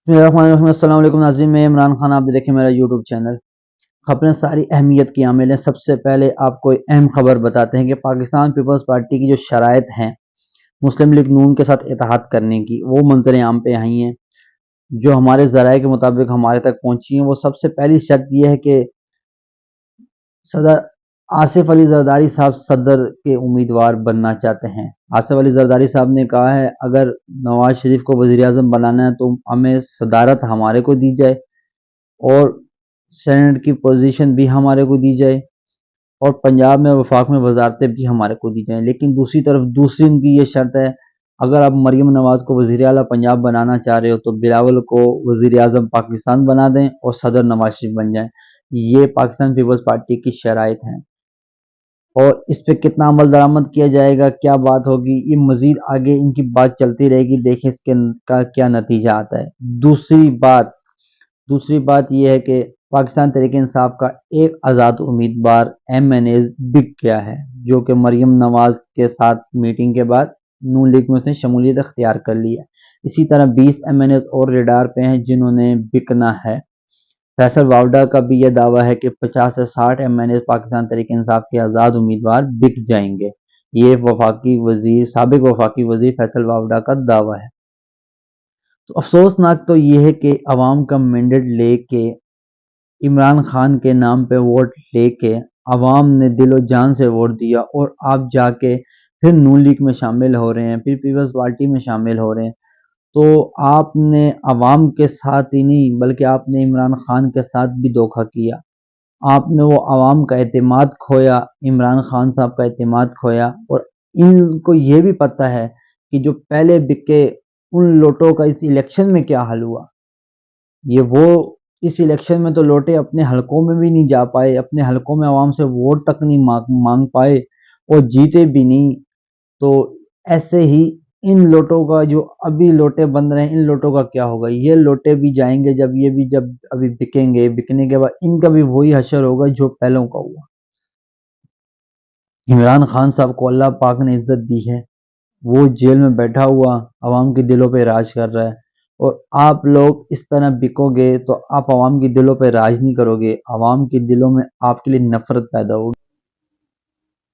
अस्सलाम वालेकुम नाज़रीन, मैं इमरान खान, आप देखें मेरा यूट्यूब चैनल। खबरें सारी अहमियत की हामिल हैं। सबसे पहले आपको एक अहम खबर बताते हैं कि पाकिस्तान पीपल्स पार्टी की जो शराइत हैं मुस्लिम लीग नून के साथ इत्तेहाद करने की, वो मंजर आम पे आई हैं। जो हमारे ज़राए के मुताबिक हमारे तक पहुंची हैं, वो सबसे पहली शर्त यह है कि सदर आसिफ अली जरदारी साहब सदर के उम्मीदवार बनना चाहते हैं। आसिफ अली जरदारी साहब ने कहा है, अगर नवाज शरीफ को वज़ीर आज़म बनाना है तो हमें सदारत हमारे को दी जाए और सेनेट की पोजीशन भी हमारे को दी जाए और पंजाब में वफाक में वजारतें भी हमारे को दी जाएं। लेकिन दूसरी तरफ दूसरी उनकी ये शर्त है, अगर आप मरीम नवाज को वज़ीर आला पंजाब बनाना चाह रहे हो तो बिलावल को वज़ीर आज़म पाकिस्तान बना दें और सदर नवाज शरीफ बन जाएं। ये पाकिस्तान पीपल्स पार्टी की शराइत हैं और इस पे कितना अमल दरामद किया जाएगा, क्या बात होगी, ये मजीद आगे इनकी बात चलती रहेगी। देखें इसके का क्या नतीजा आता है। दूसरी बात यह है कि पाकिस्तान तहरीक इंसाफ का एक आज़ाद उम्मीदवार MNA बिक गया है, जो कि मरीम नवाज के साथ मीटिंग के बाद नून लीग में उसने शमूलियत अख्तियार कर ली है। इसी तरह 20 MNA और रेडार पे हैं जिन्होंने बिकना है। फैसल वावडा का भी यह दावा है कि 50 से 60 MNA पाकिस्तान तहरीक इंसाफ के आज़ाद उम्मीदवार बिक जाएंगे। ये साबिक वफाकी वजीर फैसल वावडा का दावा है। तो अफसोसनाक तो ये है कि अवाम का मैंडेट लेके इमरान खान के नाम पे वोट लेके अवाम ने दिलो जान से वोट दिया और आप जाके फिर नून लीग में शामिल हो रहे हैं, फिर पीपल्स पार्टी में शामिल हो रहे हैं। तो आपने अवाम के साथ ही नहीं बल्कि आपने इमरान खान के साथ भी धोखा किया। आपने वो अवाम का एतमाद खोया, इमरान खान साहब का एतमाद खोया। और इनको ये भी पता है कि जो पहले बिके उन लोटों का इस इलेक्शन में क्या हाल हुआ। ये वो इस इलेक्शन में तो लौटे अपने हलकों में भी नहीं जा पाए, अपने हलकों में आवाम से वोट तक नहीं मांग पाए और जीते भी नहीं। तो ऐसे ही इन लोटों का जो अभी लोटे बन रहे हैं, इन लोटों का क्या होगा। ये लोटे भी जाएंगे जब अभी बिकेंगे, बिकने के बाद इनका भी वही हशर होगा जो पहलों का हुआ। इमरान खान साहब को अल्लाह पाक ने इज्जत दी है, वो जेल में बैठा हुआ आवाम के दिलों पे राज कर रहा है और आप लोग इस तरह बिकोगे तो आप आवाम के दिलों पे राज नहीं करोगे, आवाम के दिलों में आपके लिए नफरत पैदा होगी।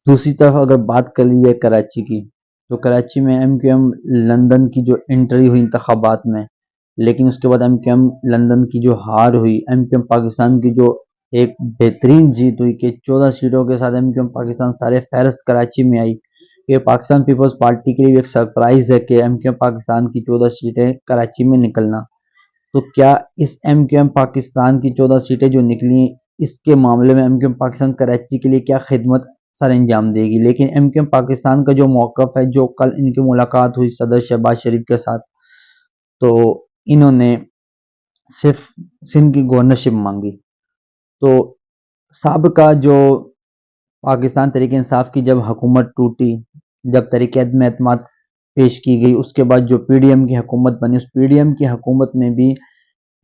दूसरी तरफ अगर बात कर ली जाए कराची की, तो कराची में MQM लंदन की जो एंट्री हुई इंतखाबात में, लेकिन उसके बाद MQM लंदन की जो हार हुई, MQM पाकिस्तान की जो एक बेहतरीन जीत हुई कि 14 सीटों के साथ MQM पाकिस्तान सारे फहरस्त कराची में आई। ये पाकिस्तान पीपल्स पार्टी के लिए एक सरप्राइज है कि MQM पाकिस्तान की 14 सीटें कराची में निकलना। तो क्या इस MQM पाकिस्तान की 14 सीटें जो निकली, इसके मामले में MQM पाकिस्तान कराची के लिए क्या खिदमत सर अंजाम देगी। लेकिन MQM पाकिस्तान का जो मौक़िफ़ है, जो कल इनकी मुलाकात हुई सदर शहबाज शरीफ के साथ, तो इन्होंने सिर्फ सिंध की गवर्नरशिप मांगी। तो साबिका जो पाकिस्तान तहरीक इंसाफ की जब हुकूमत टूटी, जब तहरीक अदम एतमाद पेश की गई, उसके बाद जो PDM की हुकूमत बनी, उस PDM की हुकूमत में भी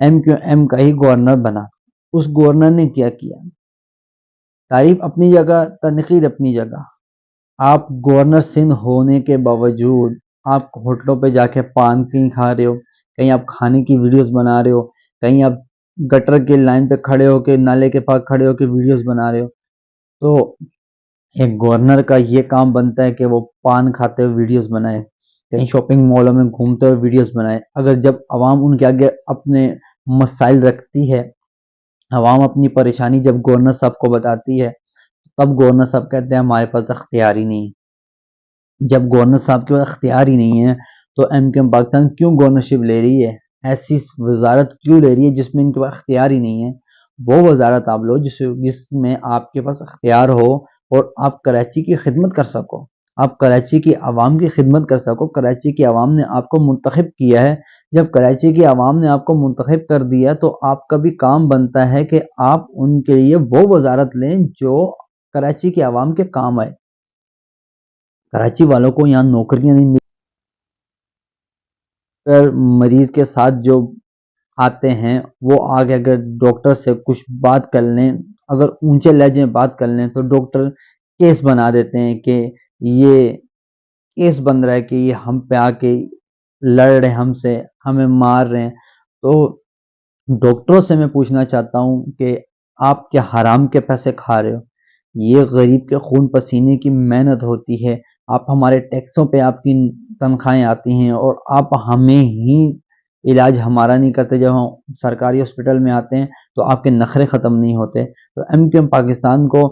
MQM का ही गवर्नर बना। उस गवर्नर ने क्या किया, तारीफ अपनी जगह, तनकीद अपनी जगह। आप गवर्नर सिंध होने के बावजूद आप होटलों पे जाके पान कहीं खा रहे हो, कहीं आप खाने की वीडियोस बना रहे हो, कहीं आप गटर के लाइन पे खड़े होके, नाले के पास खड़े होके वीडियोस बना रहे हो। तो एक गवर्नर का ये काम बनता है कि वो पान खाते हुए वीडियोस बनाए, कहीं शॉपिंग मॉलों में घूमते हुए वीडियोस बनाए। अगर जब आवाम उनके आगे अपने मसाइल रखती है, आवाम अपनी परेशानी जब गवर्नर साहब को बताती है, तब गवर्नर साहब कहते हैं हमारे पास अख्तियार ही नहीं। जब गवर्नर साहब के पास अख्तियार ही नहीं है तो MQM पाकिस्तान क्यों गवर्नरशिप ले रही है, ऐसी वजारत क्यों ले रही है जिसमें इनके पास अख्तियार ही नहीं है। वो वजारत आप लो जिसमें आपके पास अख्तियार हो और आप कराची की खिदमत कर सको, आप कराची की आवाम की खिदमत कर सको। कराची की आवाम ने आपको मुंतखब किया है, जब कराची की आवाम ने आपको मुंतखब कर दिया तो आपका भी काम बनता है कि आप उनके लिए वो वजारत लें जो कराची की आवाम के काम आए। कराची वालों को यहाँ नौकरियां नहीं मिल, अगर मरीज के साथ जो आते हैं वो आगे अगर डॉक्टर से कुछ बात कर लें, अगर ऊंचे लहजे में बात कर लें तो डॉक्टर केस बना देते हैं कि ये केस बन रहा है कि ये हम पे आके लड़ रहे हैं, हमसे हमें मार रहे हैं। تو ڈاکٹروں سے میں پوچھنا چاہتا ہوں کہ آپ کیا حرام کے پیسے کھا رہے ہو؟ یہ غریب کے خون پسینے کی محنت ہوتی ہے، آپ ہمارے ٹیکسوں پہ آپ کی تنخواہیں آتی ہیں اور آپ ہمیں ہی علاج ہمارا نہیں کرتے، جب ہم سرکاری ہاسپٹل میں آتے ہیں تو آپ کے نخرے ختم نہیں ہوتے۔ تو ایم کیو ایم پاکستان کو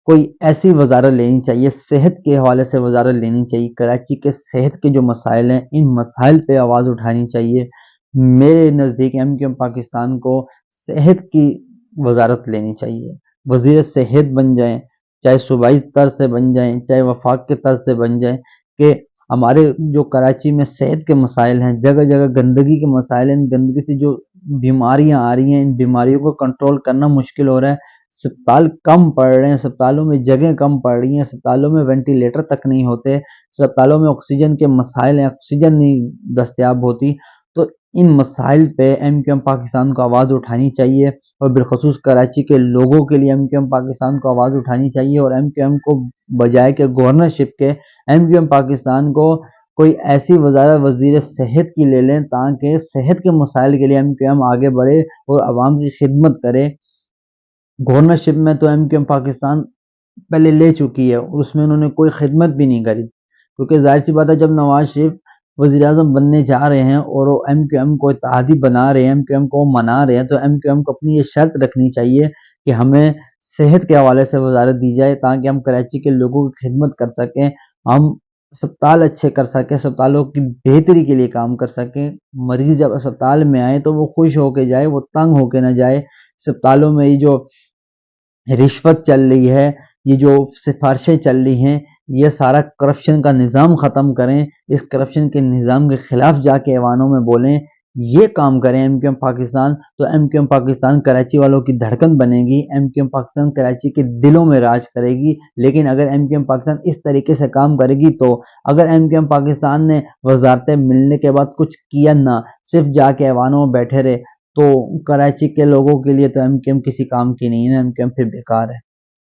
کوئی ایسی وزارت لینی چاہیے، صحت کے حوالے سے وزارت لینی چاہیے، کراچی کے صحت کے جو مسائل ہیں ان مسائل پہ آواز اٹھانی چاہیے۔ میرے نزدیک ایم کیو ایم پاکستان کو صحت کی وزارت لینی چاہیے، وزیر صحت بن جائیں، چاہے صوبائی طرز سے بن جائیں، چاہے وفاق کے طرز سے بن جائیں، کہ ہمارے جو کراچی میں صحت کے مسائل ہیں، جگہ جگہ گندگی کے مسائل ہیں، گندگی سے جو بیماریاں آ رہی ہیں، ان بیماریوں کو کنٹرول کرنا مشکل ہو رہا ہے، اسپتال کم پڑ رہے ہیں، اسپتالوں میں جگہیں کم پڑ رہی ہیں، اسپتالوں میں وینٹیلیٹر تک نہیں ہوتے، اسپتالوں میں آکسیجن کے مسائل ہیں، آکسیجن نہیں دستیاب ہوتی۔ تو ان مسائل پہ ایم کیو ایم پاکستان کو آواز اٹھانی چاہیے، اور بالخصوص کراچی کے لوگوں کے لیے ایم کیو ایم پاکستان کو آواز اٹھانی چاہیے، اور ایم کیو ایم کو بجائے کہ گورنرشپ کے ایم کیو ایم پاکستان کو کوئی ایسی وزارت وزیر صحت کی لے لیں تاکہ صحت کے مسائل کے لیے ایم کیو ایم آگے بڑھے اور عوام کی خدمت کرے۔ گورنرشپ میں تو ایم کیو ایم پاکستان پہلے لے چکی ہے اور اس میں انہوں نے کوئی خدمت بھی نہیں کری، کیونکہ ظاہر سی بات ہے جب نواز شریف وزیر اعظم بننے جا رہے ہیں اور وہ ایم کیو ایم کو اتحادی بنا رہے ہیں، ایم کیو ایم کو منا رہے ہیں، تو ایم کیو ایم کو اپنی یہ شرط رکھنی چاہیے کہ ہمیں صحت کے حوالے سے وزارت دی جائے تاکہ ہم کراچی کے لوگوں کی خدمت کر سکیں، ہم اسپتال اچھے کر سکیں، اسپتالوں کی بہتری کے لیے کام کر سکیں، مریض جب اسپتال میں آئے تو وہ خوش ہو کے جائے، وہ تنگ ہو کے نہ جائے۔ اسپتالوں میں یہ جو رشوت چل رہی ہے، یہ جو سفارشیں چل رہی ہیں، یہ سارا کرپشن کا نظام ختم کریں، اس کرپشن کے نظام کے خلاف جا کے ایوانوں میں بولیں، یہ کام کریں ایم کیو ایم پاکستان، تو M Q M Pakistan Karachi والوں کی دھڑکن بنے گی، M Q M Pakistan Karachi کے دلوں میں راج کرے گی۔ لیکن اگر ایم کیو ایم پاکستان اس طریقے سے کام کرے گی، تو اگر ایم کیو ایم پاکستان نے وزارتیں ملنے کے بعد کچھ کیا نہ، صرف جا کے ایوانوں میں بیٹھے رہے، تو کراچی کے لوگوں کے لیے تو ایم کیو ایم کسی کام کی نہیں ہے، ایم کیو ایم پھر بیکار ہے۔